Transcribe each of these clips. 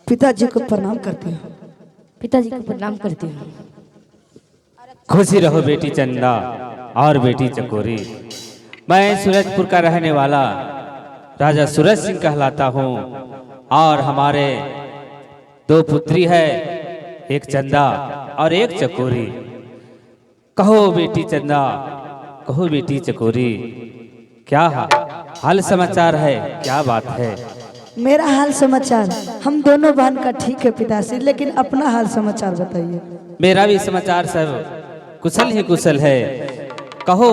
पिताजी को प्रणाम करती हूँ। पिताजी को प्रणाम करती हूँ। खुशी रहो बेटी चंदा और बेटी चकोरी। मैं सूरजपुर का रहने वाला राजा सूरज सिंह कहलाता हूँ और हमारे दो पुत्री है, एक चंदा और एक चकोरी। कहो बेटी चंदा, कहो बेटी चकोरी, क्या हाल समाचार है, क्या बात है? मेरा हाल समाचार हम दोनों बहन का ठीक है पिताश्री, लेकिन अपना हाल समाचार बताइए। मेरा भी समाचार सब कुशल ही कुशल है। कहो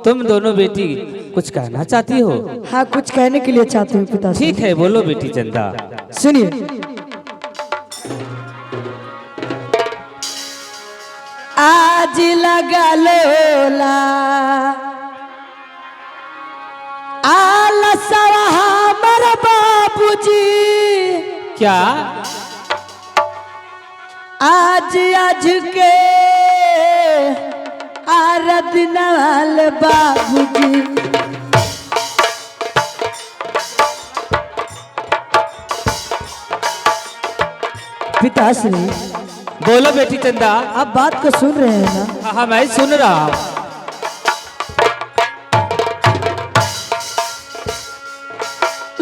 तुम दोनों बेटी कुछ कहना चाहती हो? हाँ, कुछ कहने के लिए चाहती हूँ पिताश्री। ठीक है, बोलो बेटी चंदा। सुनिए। आज लगा लोला आलसवा हमर बाबूजी, क्या आज के आराधनाल बाबूजी। पिताश्री बोलो बेटी चंदा। आप बात को सुन रहे हैं ना? हाँ मैं सुन रहा हूँ।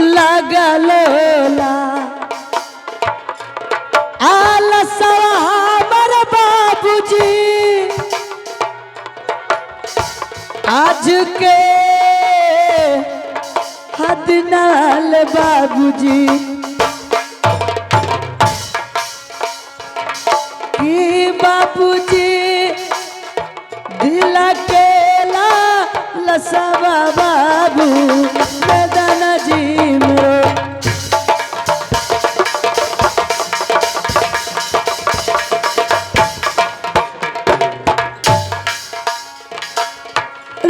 लगा लोला आलसवा हमर बाबूजी, आज के हदनाल बाबूजी। कि बाबूजी दिल के लसवा बाबू मैदान जी मेरो।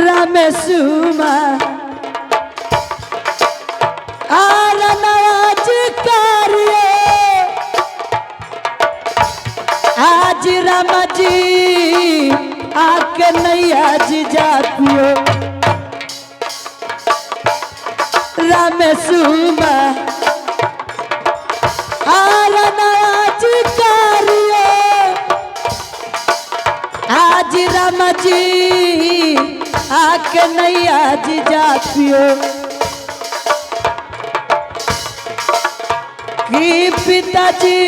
रामेशुमा आर नवाज कार्य, आज राम जी आके नैया जी जातियो। रामेशुमा आर नवाज कार्य, आज राम जी आके नैया जी जातियो। कि पिताजी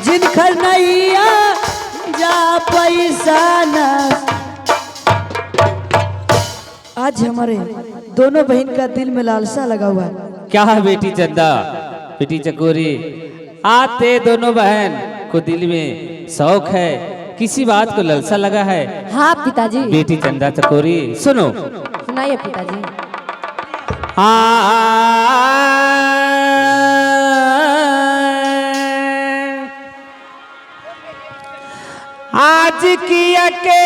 जिनखर नैया जा पैसा न। आज हमारे दोनों बहन का दिल में लालसा लगा हुआ है। क्या है बेटी चंदा, बेटी चकोरी, आते दोनों बहन को दिल में शौक है, किसी बात को ललसा लगा है? हाँ पिताजी। बेटी चंदा चकोरी सुनो। सुनाइए पिताजी। आज किया के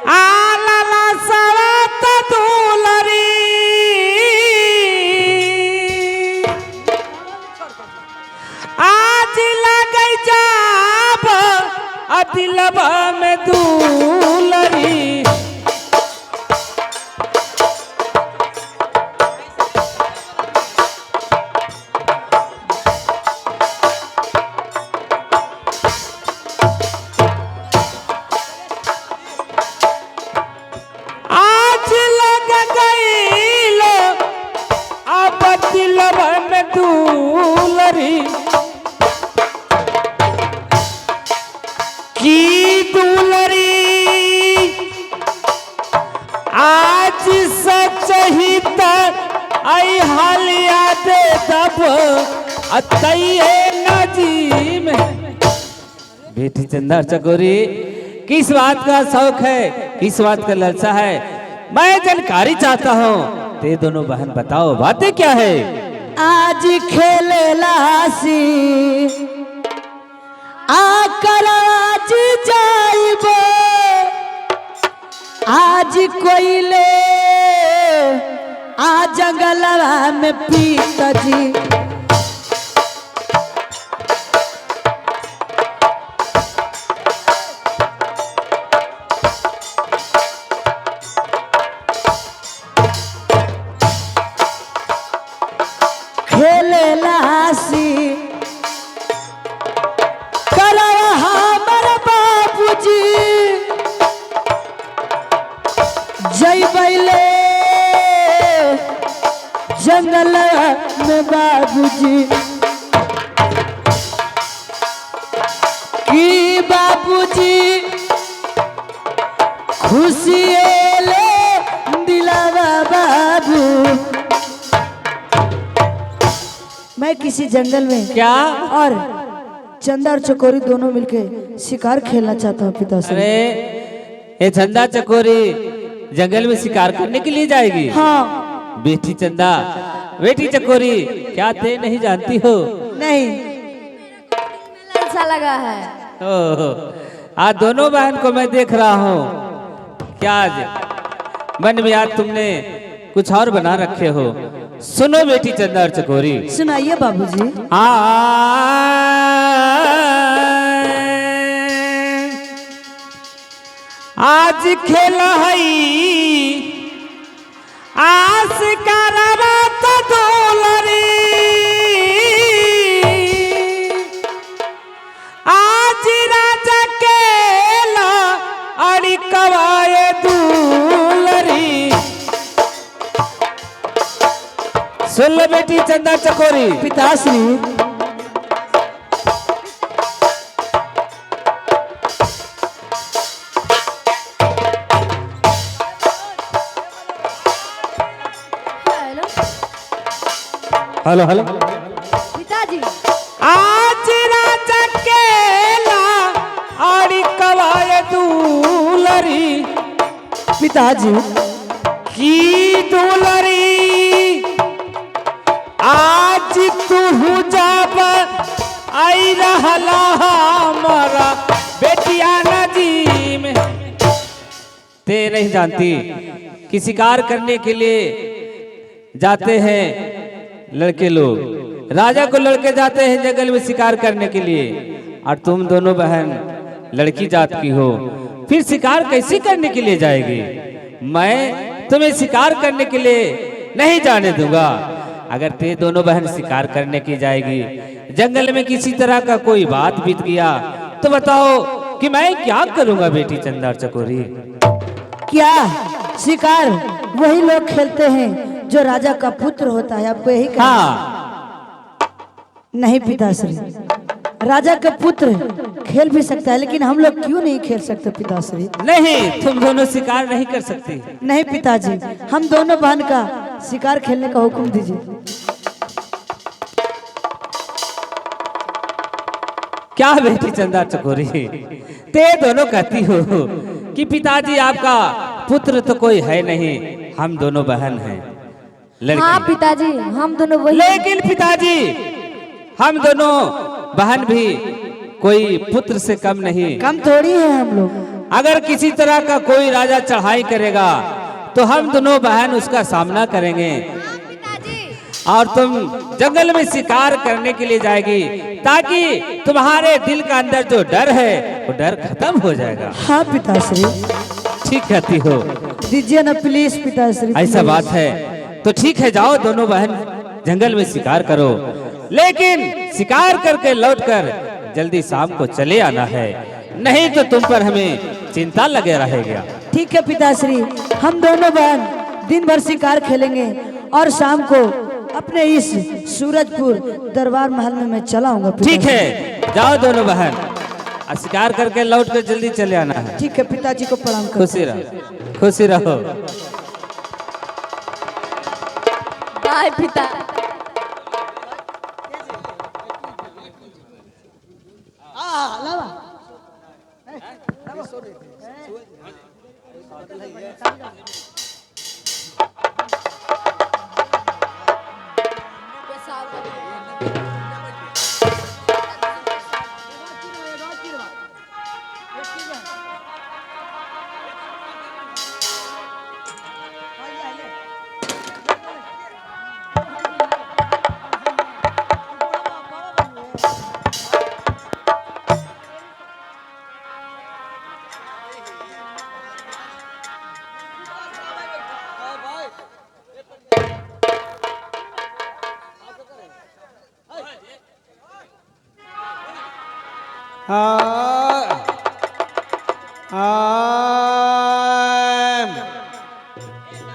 आला सवात दुलरी, आज लगे जाब अदिलबा में दुलरी। की दुलरी आज सच ही तक आई हालिया दे तब अतये नजीम। बेटी चंदा चकोरी, किस बात का शौक है, किस बात का ललसा है, मैं जानकारी चाहता हूँ। ते दोनों बहन बताओ बातें क्या है? आज खेले लासी आज कोयले आ जंगलवा में पिताजी खेले लासी करवा हमर बाबूजी जय बैले जंगल में बाबूजी की बाबूजी खुशी ले दिलावा बाबू। मैं किसी जंगल में क्या? और चंदा और चकोरी दोनों मिलके शिकार खेलना चाहता हूँ पिताश्री। अरे ये चंदा चकोरी जंगल में शिकार करने के लिए जाएगी? हाँ। बेटी चंदा, बेटी चकोरी, क्या ते नहीं जानती हो? नहीं। ऐसा लगा है। ओहो, आज दोनों बहन को मैं देख रहा हूँ। क्या आज मन में आज तुमने कुछ और बना रखे हो? सुनो बेटी चंदा और चकोरी। सुनाइए बाबूजी। आज खेल हई आस करवा तो दुलरी, आज राजा केला अड़ी कवाए दुलरी। सुन लो बेटी चंदा चकोरी। पिताश्री हेलो हेलो पिताजी आज राजा केला और कवाए दुलरी। पिताजी की दुलरी आज तू जब आई रहला हमारा बेटिया नजीम। ते नहीं जानती कि शिकार करने के लिए जाते हैं लड़के लोग, राजा को लड़के जाते हैं जंगल में शिकार करने के लिए, और तुम दोनों बहन लड़की जात की हो, फिर शिकार कैसे करने के लिए जाएगी? मैं तुम्हें शिकार करने के लिए नहीं जाने दूंगा। अगर ते दोनों बहन शिकार करने की जाएगी, जंगल में किसी तरह का कोई बात बीत गया तो बताओ कि मैं क्या करूंगा बेटी चंदा और चकोरी? क्या शिकार वही लोग खेलते हैं जो राजा का पुत्र होता है, आपको यही कहना? हाँ। नहीं पिताश्री, राजा का पुत्र खेल भी सकता है, लेकिन हम लोग क्यों नहीं खेल सकते पिताश्री? नहीं, तुम दोनों शिकार नहीं कर सकती। नहीं पिताजी, हम दोनों बहन का शिकार खेलने का हुक्म दीजिए। क्या बेटी चंदा चकोरी, ते दोनों कहती हो कि पिताजी आपका पुत्र तो कोई है नहीं, हम दोनों बहन हैं लड़की। हाँ पिताजी, हम दोनों वही। लेकिन पिताजी हम दोनों बहन भी कोई पुत्र से कम नहीं। कम थोड़ी है हम लोग। अगर किसी तरह का कोई राजा चढ़ाई करेगा तो हम दोनों बहन उसका सामना करेंगे, और तुम जंगल में शिकार करने के लिए जाएगी ताकि तुम्हारे दिल का अंदर जो डर है वो डर खत्म हो जाएगा। हाँ पिताश्री। ठीक कहती हो। दीजिए ना प्लीज पिताश्री। ऐसा बात है तो ठीक है, जाओ दोनों बहन जंगल में शिकार करो, लेकिन शिकार करके लौटकर जल्दी शाम को चले आना है, नहीं तो तुम पर हमें चिंता लगे रहेगा। ठीक है पिताश्री, हम दोनों बहन दिन भर शिकार खेलेंगे और शाम को अपने इस सूरजपुर दरबार महल में मैं चला आऊंगा। ठीक है, जाओ दोनों बहन, और शिकार करके लौट कर जल्दी चले आना है। ठीक है, पिताजी को प्रणाम करो। खुशी रहो, खुशी रहो। बाय पिता।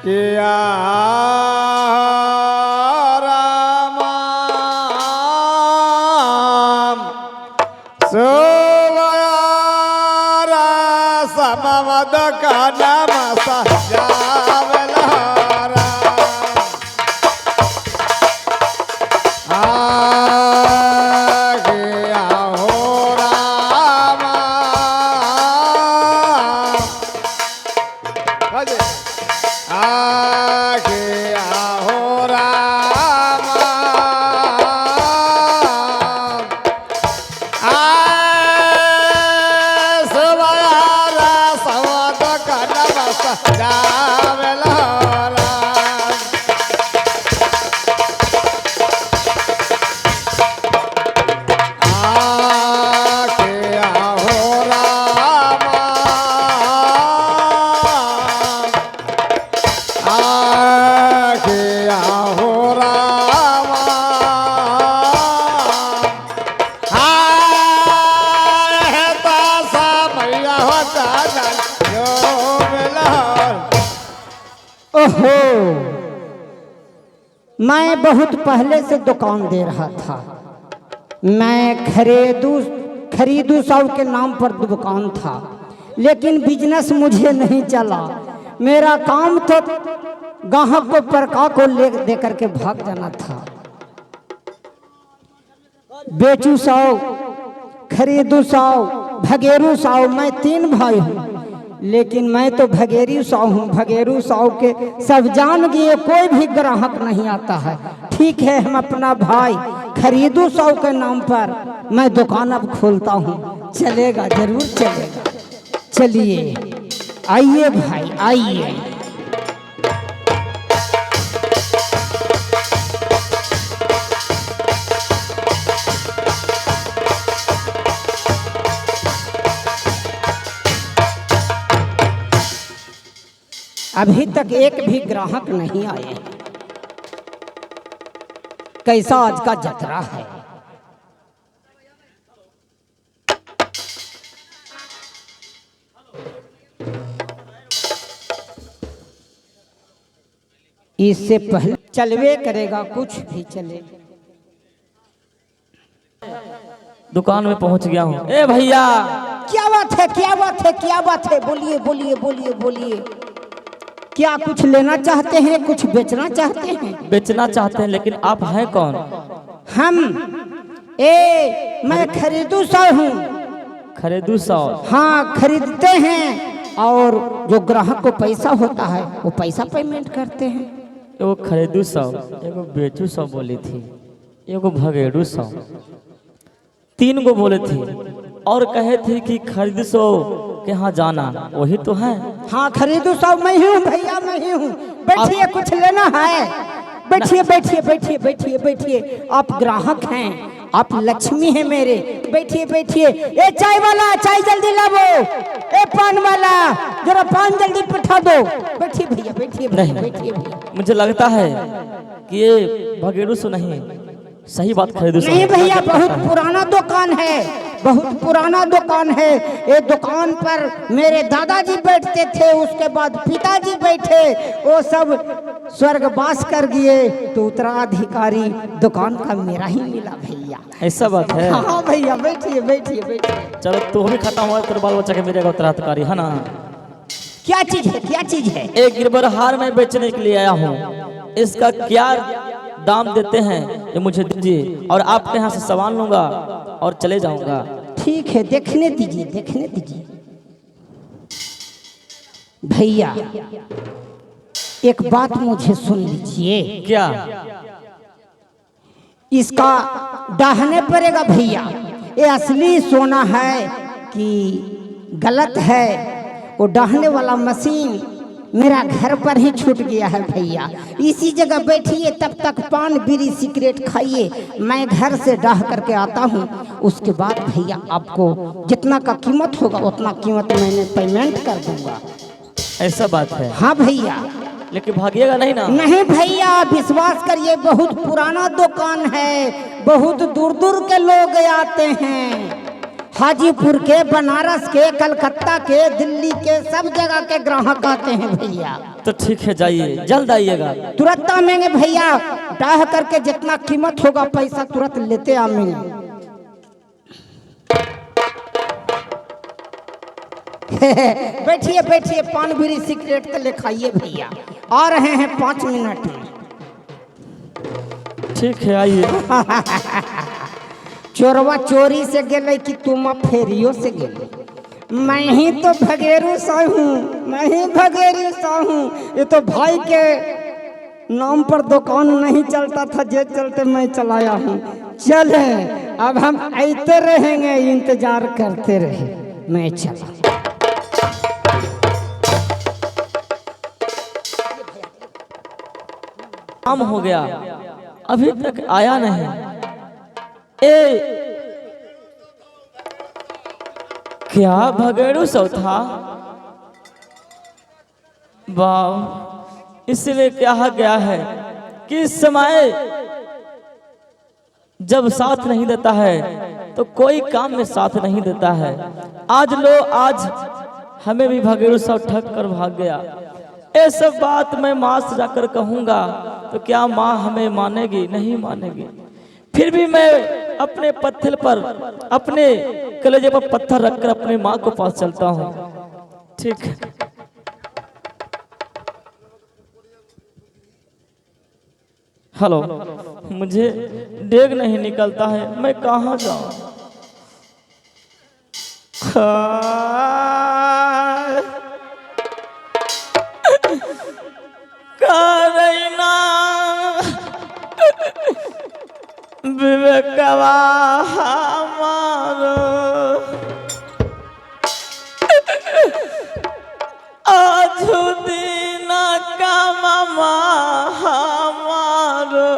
किया राम सुवरा समवद का नाम सजावला गया हो रामा गया हो रामा सुबह सवद का नमस जावला ओहो, मैं बहुत पहले से दुकान दे रहा था। मैं खरीदू साहब के नाम पर दुकान था, लेकिन बिजनेस मुझे नहीं चला। मेरा काम तो ग्राहक को परका को ले दे करके भाग जाना था। बेचू साहब, खरीदू साहब, भगेरू साहब, मैं 3 भाई हूँ, लेकिन मैं तो भगेरू साहब हूँ। भगेरू साहब के सब जान गए, कोई भी ग्राहक नहीं आता है। ठीक है, हम अपना भाई खरीदू साहब के नाम पर मैं दुकान अब खोलता हूँ। चलेगा, जरूर चलेगा। चलिए, आइए भाई, आइए। अभी तक एक भी ग्राहक नहीं आए। कैसा आज का जतरा है। इससे पहले चलवे करेगा, कुछ भी चले। दुकान में पहुंच गया हूँ। ए भैया, क्या बात है, क्या बात है, क्या बात है? बोलिए बोलिए बोलिए बोलिए। क्या कुछ लेना चाहते हैं, कुछ बेचना चाहते हैं? बेचना चाहते हैं, लेकिन आप हैं कौन? मैं खरीदू साहब हूँ। खरीदू साहब? हाँ, खरीदते हैं और जो ग्राहक को पैसा होता है वो पैसा पेमेंट करते हैं। एगो खरीदू साहब, एगो बेचू साहब बोली थी, एगो भगेड़ू साहब, 3 गो बोले थी और कहे थे कि खरीदू साहब के यहाँ जाना। वही तो है। हाँ, खरीदू साहब मैं ही हूँ भैया, मैं ही हूँ। बैठिए, कुछ लेना है? बैठिए बैठिए बैठिए बैठिए बैठिए। आप ग्राहक हैं, आप लक्ष्मी हैं मेरे। बैठिए बैठिए। ए चाय वाला, चाय जल्दी लाओ। ए पान वाला, जरा पान जल्दी पठा दो। बैठिए भैया, बैठिए नहीं, बैठिए भैया। मुझे लगता है कि ये भगेड़ू से नहीं, सही बात खरीदू साहब। नहीं भैया, बहुत पुराना दुकान है, बहुत पुराना दुकान है। ये दुकान पर मेरे दादाजी बैठते थे, उसके बाद पिताजी बैठे, वो सब स्वर्गवास कर गए, तो उत्तराधिकारी दुकान का मेरा ही मिला भैया। ऐसा बात है? हाँ भैया, बैठिए बैठिए बैठिए। चलो, तो भी खत्म हुआ, तेरे बाल बच्चा के मिलेगा उत्तराधिकारी, है ना? क्या चीज है, क्या चीज है? एक गिरबर हार मैं बेचने के लिए आया हूँ। इसका क्या दाम देते हैं ये मुझे दीजिए, और आपके यहाँ से सामान लूंगा और चले जाऊंगा। ठीक है, देखने दीजिए, देखने दीजिए। भैया, एक बात मुझे सुन लीजिए। क्या? इसका दाहने पड़ेगा भैया। ये असली सोना है कि गलत है? वो दाहने वाला मशीन मेरा घर पर ही छूट गया है भैया। इसी जगह बैठिए, तब तक पान बीड़ी सिगरेट खाइए, मैं घर से डाह करके आता हूँ। उसके बाद भैया आपको जितना का कीमत होगा उतना कीमत मैंने पेमेंट कर दूंगा। ऐसा बात है? हाँ भैया। लेकिन भागिएगा नहीं ना? नहीं भैया, विश्वास करिए, बहुत पुराना दुकान है, बहुत दूर दूर के लोग आते हैं। हाजीपुर के, बनारस के, कलकत्ता के, दिल्ली के, सब जगह के ग्राहक आते हैं भैया। तो ठीक है, जाइए, जल्द आइएगा। तुरंत आमेंगे भैया, डाह करके जितना कीमत होगा पैसा तुरंत लेते आमेंगे। बैठिए बैठिए, पान बीड़ी सिगरेट तो ले खाइए भैया, आ रहे हैं 5 मिनट में। ठीक है, आइए। चोरवा चोरी से गेले कि तुम फेरियो से गेले? मैं ही तो भगेरू सा हूँ, मैं ही भगेरू सा हूँ। ये तो भाई के नाम पर दुकान नहीं चलता था, जे चलते मैं चलाया हूँ। चले अब हम आते रहेंगे, इंतजार करते रहे। मैं चला। काम हो गया, अभी तक आया नहीं। ए, क्या भगेड़ू सौ था? वाह, इसलिए कहा गया है कि इस समय जब साथ नहीं देता है तो कोई काम में साथ नहीं देता है। आज लो, आज हमें भी भगेड़ू सौ ठग कर भाग गया। ये सब बात मैं माँ से जाकर कहूँगा तो क्या माँ हमें मानेगी? नहीं मानेगी। फिर भी मैं अपने पत्थर पर, अपने कलेजे पर पत्थर रखकर अपनी माँ को पास चलता हूँ। ठीक है। हेलो, मुझे डेग नहीं निकलता है, मैं कहाँ जाऊँ? करैना विवेकवा हमारो, आजू दिन का मामा हमारो,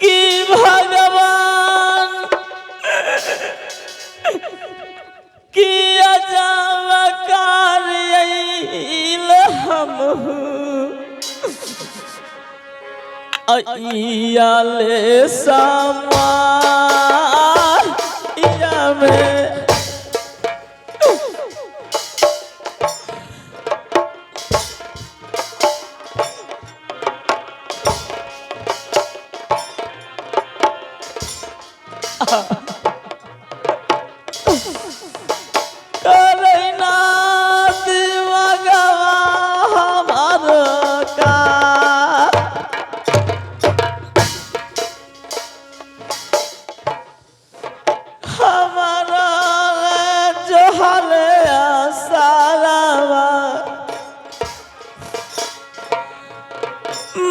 कि भगवान किया जावा कार्य हम आइयाले समाया में।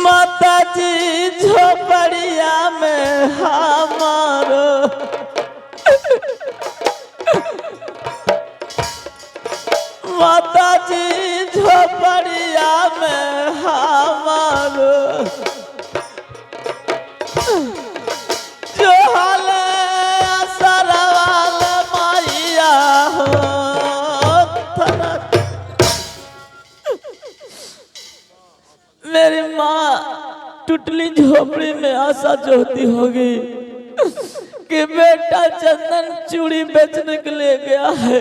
माता जी झोपड़िया में हमारो, माता जी झोपड़िया में हमारो, जो हाले असरवाल माइया हो थना। मेरी माँ टुटली झोपड़ी में आशा जोहती होगी कि बेटा चंदन चूड़ी बेचने के लिए गया है,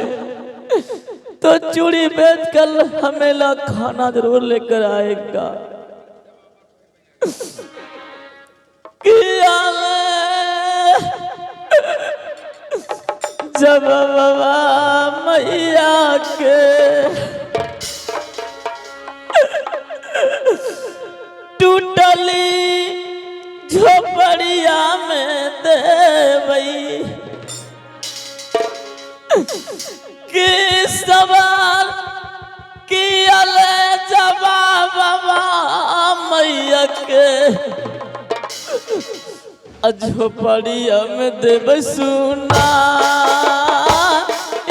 तो चूड़ी बेच कर हमें ला खाना जरूर लेकर आएगा। जब बाबा मैया के टूटली झोपड़िया में देवई कि सवाल किया ले जवाब मैया के झोपड़िया में देव सुना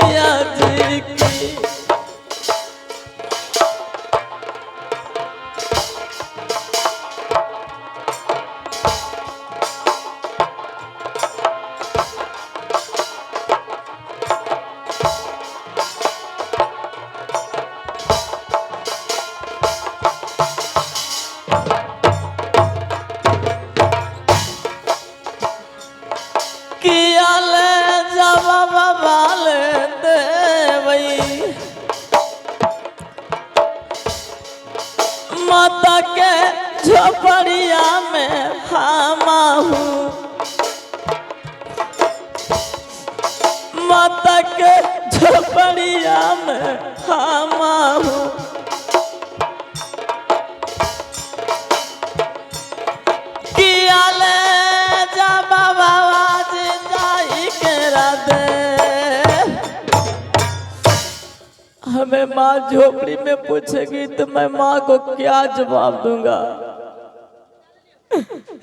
या जी की। ले जब बाले देवई माता के झोपड़िया में हम माता के झोपड़िया में हम किया ले जब बाबा जी जाई के राधे हमें माँ झोपड़ी में पूछेगी तो मैं माँ को क्या जवाब दूंगा।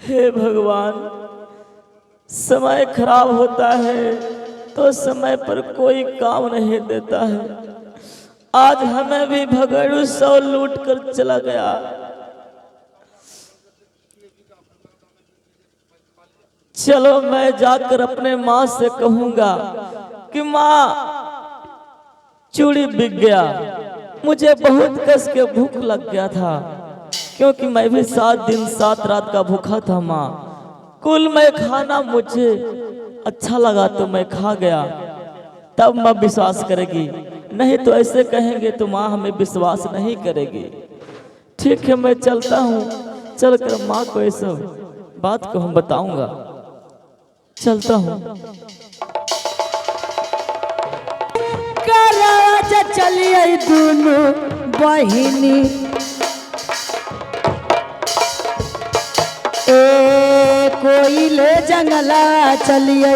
हे भगवान, समय खराब होता है तो समय पर कोई काम नहीं देता है। आज हमें भी भगेड़ू सौ लूट कर चला गया। चलो मैं जाकर अपने माँ से कहूंगा कि माँ चूड़ी बिक गया, मुझे बहुत कस के भूख लग गया था क्योंकि मैं भी 7 दिन 7 रात का भूखा था माँ। कुल मैं खाना मुझे अच्छा लगा तो मैं खा गया, तब माँ विश्वास करेगी, नहीं तो ऐसे कहेंगे तो माँ हमें विश्वास नहीं करेगी। ठीक है मैं चलता हूँ, चलकर माँ को इस बात को हम बताऊंगा। चलता हूँ। चलिए दोनों बहिनी कोई ले जंगला चलिए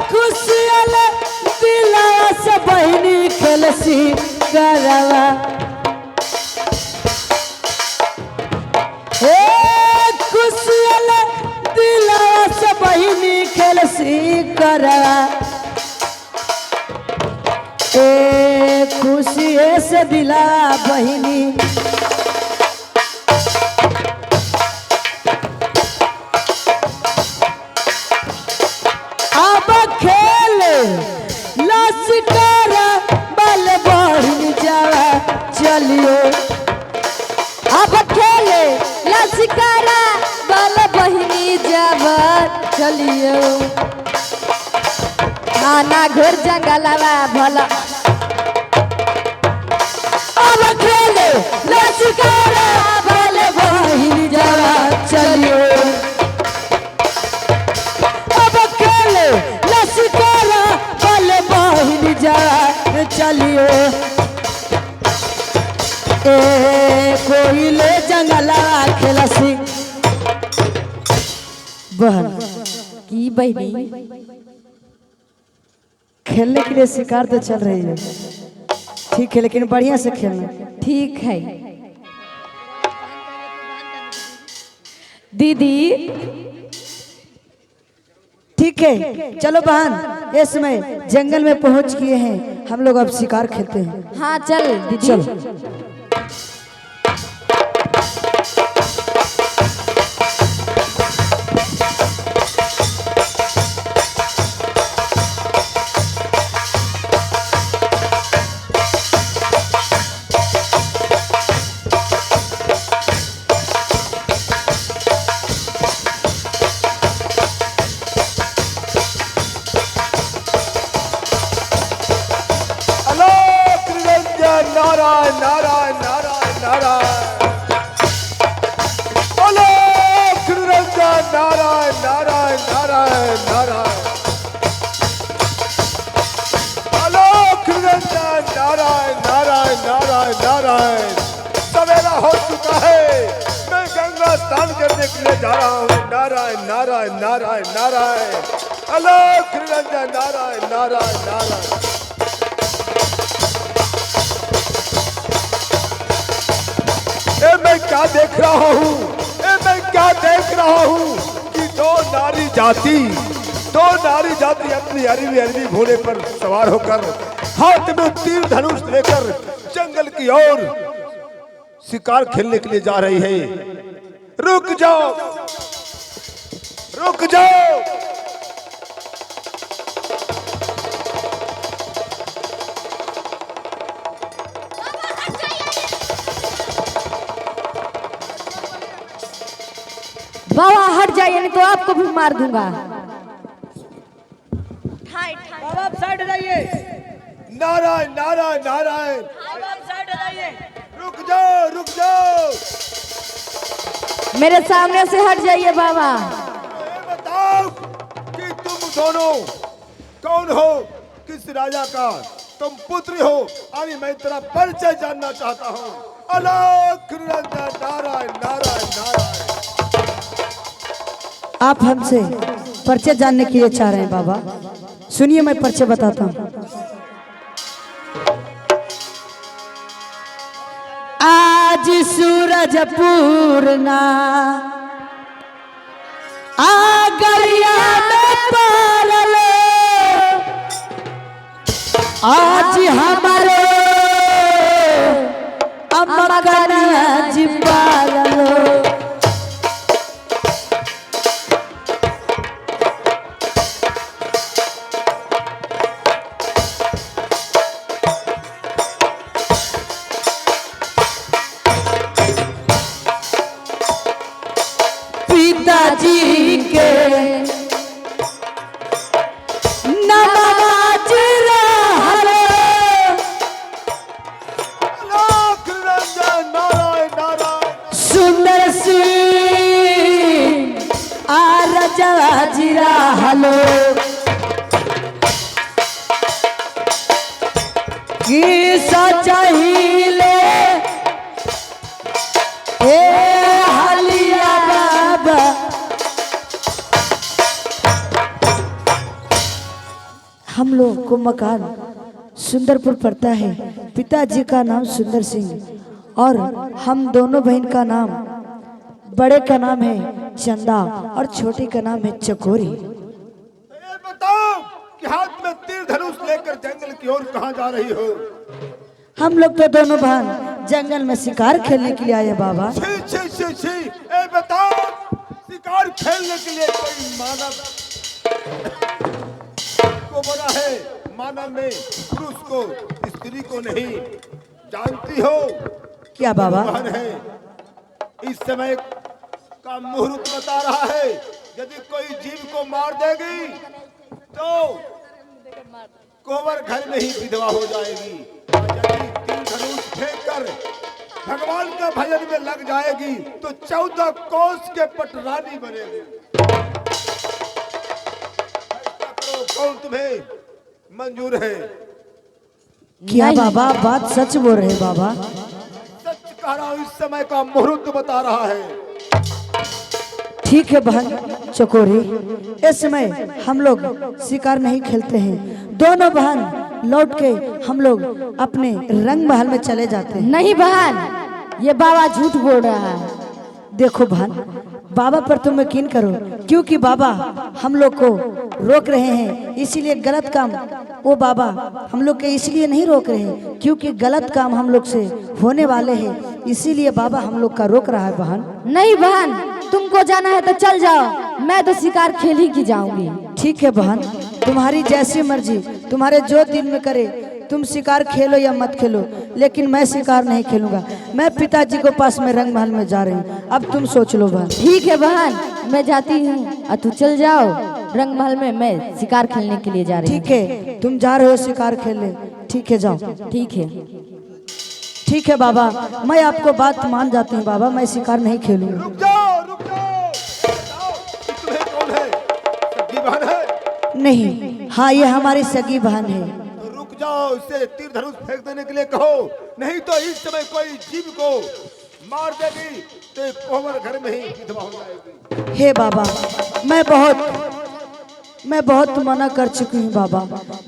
खुशियाल दिला से बहिनी खेलसी करवा खुशियाल दिला से बहिनी खेलसी करवा खुशी से दिला बहिनी अब खेल लश्कर बल बहिनी जावा चलियो अब खेले लश्करा बल बहिनी जावा चलियो खाना घोर जंगलवा भला अब खेले लश्करा बल बहिनी जावा चलियो अब खेले लश्करा बल बहिनी जावा चलियो कोई ले जंगला खेलसी बहन की बहिनी खेलने के लिए शिकार तो चल रही है, ठीक है, लेकिन बढ़िया से खेलना। ठीक है दीदी। ठीक है चलो बहन, इस समय जंगल में पहुंच गए हैं हम लोग, अब शिकार खेलते हैं। हाँ चल दीदी चलो। नारायण नारायण नारायण नारायण अलोक निरंजन नारायण नारायण नारायण नारायण अलोक निरंजन नारायण नारायण नारायण नारायण। सवेरा हो चुका है, मैं गंगा स्नान करने के लिए जा रहा हूँ। नारायण नारायण नारायण नारायण अलोक निरंजन नारायण नारायण नारायण। मैं क्या देख रहा हूँ, मैं क्या देख रहा हूँ कि दो नारी जाति अपनी अरबी घोड़े पर सवार होकर हाथ में तीर धनुष लेकर जंगल की ओर शिकार खेलने के लिए जा रही है। रुक जाओ, रुक जाओ। हट जाइए नहीं तो आपको भी मार दूंगा। बाबा आप साइड रहिए। नारायण नारायण नारायण। बाबा आप साइड रहिए। रुक जाओ रुक जाओ। मेरे सामने से हट जाइए बाबा। ये बताओ कि तुम दोनों कौन हो, किस राजा का तुम पुत्री हो? अरे मैं तेरा परिचय जानना चाहता हूँ। अलख निरंजन नारायण नारायण नारायण। आप हमसे परिचय जानने के लिए चाह रहे हैं बाबा? सुनिए मैं परिचय बताता हूँ। आज सूरज पूर्णा आगरिया में पारले, आज हमारे अमकनिया जी पारलो। पिताजी के नमाज रहले, अलख निरंजन नारायण नारायण। सुंदर सिंह आ राजा जिरा हलो, की सचाहिले ए हलिया बाबा। हम लोग को मकान सुंदरपुर पड़ता है। पिताजी का नाम सुंदर सिंह और हम दोनों बहन का नाम, बड़े का नाम है चंदा और छोटी का नाम है चकोरी। ये बताओ कि हाथ में तीर धनुष लेकर जंगल की ओर कहाँ जा रही हो? हम लोग तो दोनों बहन जंगल में शिकार खेलने के लिए आए हैं बाबा। छी छी छी छी। ये बताओ शिकार खेलने के लिए कोई मानव को बना है? मानव में पुरुष को स्त्री को नहीं जानती हो? क्या बाबा? बहन है, इस समय का मुहूर्त बता रहा है। यदि कोई जीव को मार देगी तो कोवर घर में ही विधवा हो जाएगी। और यदि तीर धनुष फेंक कर भगवान का भजन में लग जाएगी तो 14 कोस के पटरानी बनेगी। ऐसा करो, कौन तुम्हें मंजूर है? क्या बाबा बात सच बोल रहे हैं बाबा? सच कह रहा हूं, इस समय का मुहूर्त बता रहा है। ठीक है बहन चकोरी, इस समय हम लोग शिकार नहीं खेलते हैं। दोनों बहन लौट के हम लोग अपने रंग महल में चले जाते हैं। नहीं बहन, ये बाबा झूठ बोल रहा है। देखो बहन, बाबा पर तुम यकीन करो, क्योंकि बाबा हम लोग को रोक रहे हैं, इसीलिए गलत काम वो बाबा हम लोग के इसलिए नहीं रोक रहे हैं क्योंकि गलत काम हम लोग से होने वाले हैं, इसीलिए बाबा हम लोग का रोक रहा है बहन। नहीं बहन, तुमको जाना है तो चल जाओ, मैं तो शिकार खेल ही की जाऊंगी। ठीक है बहन, तुम्हारी जैसी मर्जी, तुम्हारे जो दिल में करे तुम शिकार खेलो या मत खेलो, लेकिन मैं शिकार नहीं खेलूंगा। मैं पिताजी को पास में रंग महल में जा रही हूँ, अब तुम सोच लो बहन। ठीक है बहन, मैं जाती हूँ और तू चल जाओ रंग महल में, मैं शिकार खेलने के लिए जा रही हूँ। ठीक है, तुम जा रहे हो शिकार खेलने, ठीक है जाओ। ठीक है। ठीक है बाबा, मैं आपको बात मान जाती हूँ बाबा, मैं शिकार नहीं खेलूंगा। रुक जाओ रुक जाओ। बताओ कि तुम्हें कौन है? सगी बहन है? नहीं, हाँ ये हमारी सगी बहन है। तो रुक जाओ, इसे तीर धनुष फेंक देने के लिए कहो, नहीं तो इस समय कोई जीव को मार देगी तो कोमर घर में ही विधवा हो जाएगी। हे बाबा, मैं बहुत मना कर चुकी हूँ बाबा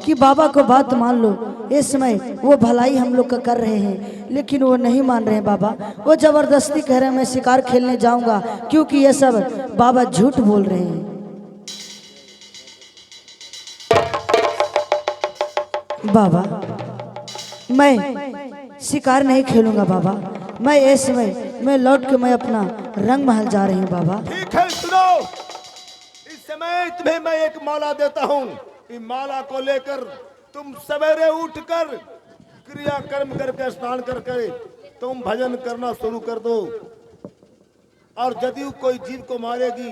कि बाबा को बात मान लो। इस समय वो भलाई हम लोग का कर रहे हैं, लेकिन वो नहीं मान रहे हैं बाबा। वो जबरदस्ती कह रहे हैं मैं शिकार खेलने जाऊंगा, क्योंकि ये सब बाबा झूठ बोल रहे हैं। बाबा मैं शिकार नहीं खेलूंगा बाबा, मैं इस समय मैं लौट के मैं अपना रंग महल जा रही हूँ बाबा। ठीक है सुनो, इस समय तुम्हें मैं एक माला देता हूँ। इस माला को लेकर तुम सवेरे उठकर क्रिया कर्म करके स्नान करके तुम भजन करना शुरू कर दो, और यदि कोई जीव को मारेगी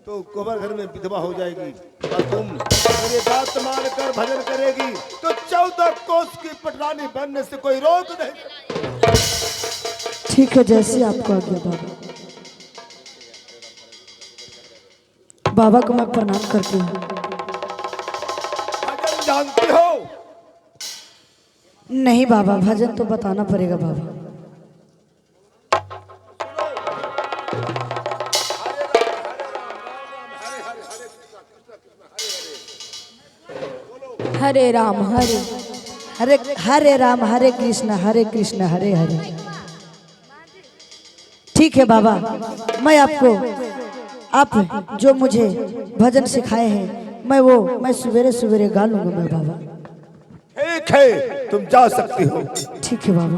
तो गोबर घर में विधवा हो जाएगी, और तुम मेरे दांत मार कर भजन करेगी तो 14 कोस की पटरानी बनने से कोई रोक नहीं। ठीक है, जैसे आपको आज्ञा बाबा। बाबा को मैं प्रणाम करती हूँ। भजन जानती हो? नहीं बाबा, भजन तो बताना पड़ेगा बाबा। हरे राम हरे हरे हरे राम हरे कृष्ण हरे हरे। ठीक है बाबा, मैं आपको आप जो मुझे भजन सिखाए हैं मैं सवेरे सवेरे गा लूंगा मैं बाबा। ठीक है, तुम जा सकती हो। ठीक है बाबा।